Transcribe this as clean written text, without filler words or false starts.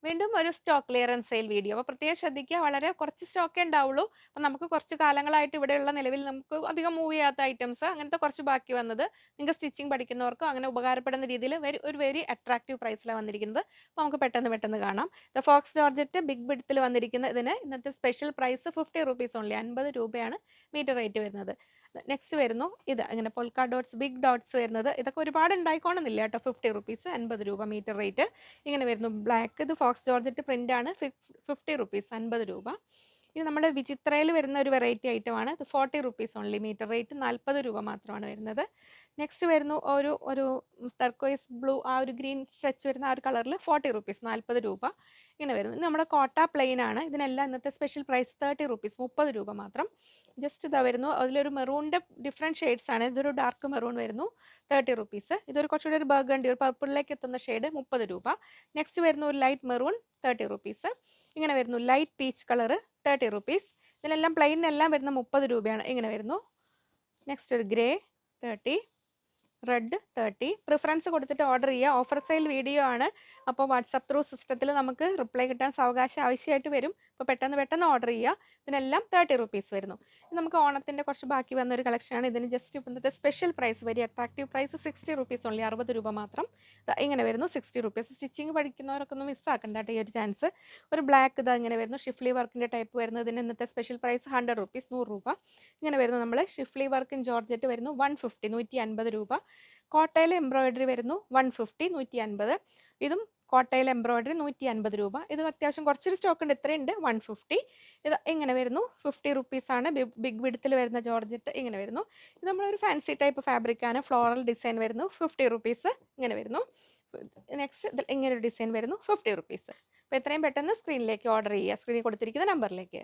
വീണ്ടും ഒരു stock clearance sale video. അപ്പോൾ പ്രത്യേകം ശ്രദ്ധിക്കുക. വളരെ കുറച്ച് സ്റ്റോക്കേ ഉണ്ടാവുള്ളൂ. അപ്പോൾ നമുക്ക് കുറച്ച് കാലങ്ങളായിട്ട് ഇവിടെയുള്ള നിലവിൽ നമുക്ക് അധികം മൂവ് ചെയ്യാത്ത ഐറ്റംസ് അങ്ങനത്തെ കുറച്ച് ബാക്കി വന്നത് നിങ്ങൾക്ക് സ്റ്റിച്ചിങ് പഠിക്കുന്നവർക്കോ അങ്ങനെ ഉപകാരപ്പെടുന്ന രീതിയിൽ വെരി അട്രാക്റ്റീവ് പ്രൈസിലാണ് വന്നിരിക്കുന്നത്. അപ്പോൾ നമുക്ക് പെട്ടെന്ന് കാണാം. ദ ഫോക്സ് ജോർജറ്റ് ബിഗ് ബിഡ്ത്തിൽ വന്നിരിക്കുന്ന ഇതിന് ഇന്നത്തെ സ്പെഷ്യൽ പ്രൈസ് 50 റുപ്പീസ് ഓൺലി. 50 രൂപയാണ് മീറ്റർ റേറ്റ് വരുന്നത്. നെക്സ്റ്റ് വരുന്നു ഇത് അങ്ങനെ പൊൾക്ക ഡോട്ട്സ് ബിഗ് ഡോട്ട്സ് വരുന്നത്. ഇതൊക്കെ ഒരുപാട് ഉണ്ടായിക്കോണമെന്നില്ല കേട്ടോ. 50 റുപ്പീസ് 50 രൂപ മീറ്റർ റേറ്റ്. ഇങ്ങനെ വരുന്നു ബ്ലാക്ക്. ഇത് ഫോക്സ് ജോർജറ്റ് പ്രിന്റ് ആണ്. 50 റുപ്പീസ് 50 രൂപ. ഇത് നമ്മുടെ വിചിത്രയിൽ വരുന്ന ഒരു വെറൈറ്റി ഐറ്റം ആണ്. ഇത് 40 റുപ്പീസ് ഓൺലി. മീറ്റർ റേറ്റ് 40 രൂപ മാത്രമാണ് വരുന്നത്. നെക്സ്റ്റ് വരുന്നു ഒരു ടർക്കോയിസ് ബ്ലൂ ആ ഒരു ഗ്രീൻ ടച്ച് വരുന്ന ആ ഒരു കളറിൽ 40 റുപ്പീസ് 40 രൂപ ഇങ്ങനെ വരുന്നു. ഇത് നമ്മുടെ കോട്ട പ്ലെയിൻ ആണ്. ഇതിനെല്ലാം ഇന്നത്തെ സ്പെഷ്യൽ പ്രൈസ് 30 റുപ്പീസ് 30 രൂപ മാത്രം. ജസ്റ്റ് ഇതാ വരുന്നു. അതിലൊരു മെറൂണിൻ്റെ ഡിഫറെൻറ്റ് ഷെയ്ഡ്സ് ആണ്. ഇതൊരു ഡാർക്ക് മെറൂൺ വരുന്നു 30 റുപ്പീസ്. ഇതൊരു കുറച്ചുകൂടി ഒരു ബർഗണ്ടി ഒരു പർപ്പിളിലേക്ക് എത്തുന്ന ഷെയ്ഡ് 30 രൂപ. നെക്സ്റ്റ് വരുന്നു ഒരു ലൈറ്റ് മെറൂൺ 30 റുപ്പീസ്. ഇങ്ങനെ വരുന്നു ലൈറ്റ് പീച്ച് കളർ 30 റുപ്പീസ്. ഇതിനെല്ലാം പ്ലെയിനെല്ലാം വരുന്ന 30 രൂപയാണ്. ഇങ്ങനെ വരുന്നു. നെക്സ്റ്റ് ഒരു ഗ്രേ 30, റെഡ് 30. പ്രിഫറൻസ് കൊടുത്തിട്ട് ഓർഡർ ചെയ്യുക. ഓഫർ സെയിൽ വീഡിയോ ആണ്. അപ്പോൾ വാട്സപ്പ് ത്രൂ സിസ്റ്റത്തിൽ നമുക്ക് റിപ്ലൈ കിട്ടാൻ സാവകാശം ആവശ്യമായിട്ട് വരും. അപ്പോൾ പെട്ടെന്ന് ഓർഡർ ചെയ്യുക. ഇതിനെല്ലാം 30 റുപ്പീസ് വരുന്നു. ഇത് നമുക്ക് ഓണത്തിൻ്റെ കുറച്ച് ബാക്കി വന്ന ഒരു കളക്ഷനാണ്. ഇതിന് ജസ്റ്റ് ഇപ്പോഴത്തെ special price very attractive price 60 rupees only. 60 രൂപ മാത്രം. ഇങ്ങനെ വരുന്നു 60 റുപ്പീസ്. സ്റ്റിച്ചിങ് പഠിക്കുന്നവരൊക്കെ ഒന്ന് മിസ്സാക്കണ്ട കേട്ടോ ഈ ഒരു ചാൻസ്. ഒരു ബ്ലാക്ക് ഇതാ ഇങ്ങനെ വരുന്നു. ഷിഫ്ലി വർക്കിൻ്റെ ടൈപ്പ് വരുന്നതിന് ഇന്നത്തെ സ്പെഷ്യൽ പ്രൈസ് 100 റുപ്പീസ് 100 രൂപ. ഇങ്ങനെ വരുന്നു നമ്മൾ ഷിഫ്ലി വർക്ക് ഇൻ ജോർജറ്റ് വരുന്നു 150 150 രൂപ. കോട്ടയിൽ എംബ്രോയിഡറി വരുന്നു 150 150. ഇതും കോട്ടയിൽ എംബ്രോയിഡറി 150 രൂപ. ഇത് അത്യാവശ്യം കുറച്ചൊരു സ്റ്റോക്ക് ഉണ്ട്. ഇത്രയുണ്ട് 150. ഇത് ഇങ്ങനെ വരുന്നു 50 റുപ്പീസാണ്. ബിഗ് വിഡ്ത്തിൽ വരുന്ന ജോർജറ്റ് ഇങ്ങനെ വരുന്നു. ഇത് നമ്മളൊരു ഫാൻസി ടൈപ്പ് ഫാബ്രിക്കാണ്. ഫ്ലോറൽ ഡിസൈൻ വരുന്നു 50 റുപ്പീസ് ഇങ്ങനെ വരുന്നു. നെക്സ്റ്റ് ഇങ്ങനെ ഒരു ഡിസൈൻ വരുന്നു 50 റുപ്പീസ്. അപ്പോൾ എത്രയും പെട്ടെന്ന് സ്ക്രീനിലേക്ക് ഓർഡർ ചെയ്യുക. സ്ക്രീനിൽ കൊടുത്തിരിക്കുന്ന നമ്പറിലേക്ക്.